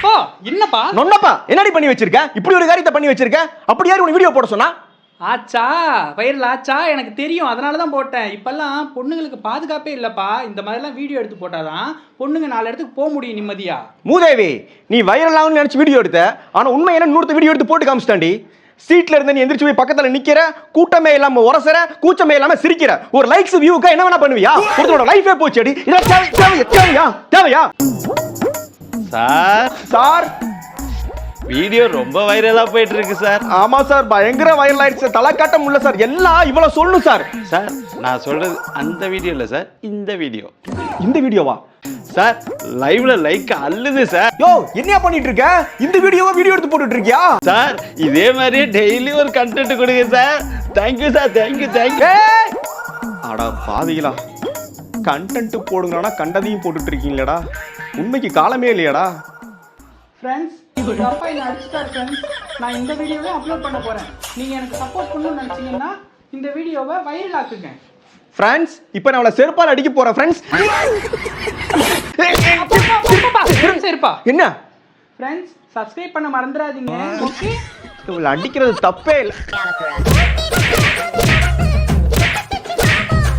ஓ என்னப்பா நொன்னப்பா என்னடி பண்ணி வச்சிருக்க? இப்படி ஒரு காரியத்தை பண்ணி வச்சிருக்க. அப்படி யாரு உனக்கு வீடியோ போட சொன்னா? ஆச்சா வைரல் ஆச்சா எனக்கு தெரியும், அதனால தான் போட்டேன். இப்பெல்லாம் பொண்ணுங்களுக்கு பாதுகாப்பே இல்லப்பா. இந்த மாதிரிலாம் வீடியோ எடுத்து போட்டாதான் பொண்ணுங்க 4 இடத்துக்கு போக முடியும் நிம்மதியா. மூதேவி, நீ வைரல் ஆகும்னு நினைச்சு வீடியோ எடுத்த. ஆனா உண்மை என்ன இன்னொருத்த வீடியோ எடுத்து போட்டு காமிச்சிட்டாண்டி. சீட்ல இருந்து நீ எந்திரிச்சு போய் பக்கத்துல நிக்கிற, கூட்டமே இல்லாம உரசற, கூச்சமே இல்லாம சிரிக்கிற. ஒரு லைக்ஸ் வியூக்கு என்ன வேணா பண்ணுவியா? ஒருத்தரோட லைஃபே போச்சுடி. இதெல்லாம் தேவையா? சார் வீடியோ ரொம்ப வைரலா போயிட்டு இருக்கு சார். ஆமா சார், பயங்கர வைரல் ஆயிடுச்சு. தலை காட்ட முடியல சார். எல்லாம் இவ்வளவு சொல்லணும் சார். சார் நான் சொல்றது அந்த வீடியோ இல்ல சார், இந்த வீடியோ. இந்த வீடியோவா சார்? லைவ்ல லைக் அள்ளுது சார். யோ என்னையா பண்ணிட்டு இருக்க? இந்த வீடியோ எடுத்து போட்டுட்டு இருக்கியா? சார் இதே மாதிரி டெய்லி ஒரு கண்டென்ட் கொடுங்க சார். Thank you sir, thank you. அடா பாவிகளா, கண்டென்ட் போடுங்கனா கண்டதையும் போட்டுட்டு இருக்கீங்களேடா. உண்மைக்கு காலமே இல்லையாடா. ஃப்ரெண்ட்ஸ், இந்த அப்பா என்ன அடிச்சிட்டார் ஃப்ரெண்ட்ஸ். நான் இந்த வீடியோவை அப்லோட் பண்ண போறேன். நீங்க எனக்கு சப்போர்ட் பண்ணணும்னு நினைச்சீங்கன்னா இந்த வீடியோவை வைரல் ஆக்குங்க. ஃப்ரெண்ட்ஸ், இப்போ நான் அவளை செருப்பால் அடிக்க போறேன் ஃப்ரெண்ட்ஸ். சரிப்பா. என்ன ஃப்ரெண்ட்ஸ், சப்ஸ்கிரைப் பண்ண மறந்துடாதீங்க. ஓகே, இவளை அடிக்கிறது தப்பே இல்லை.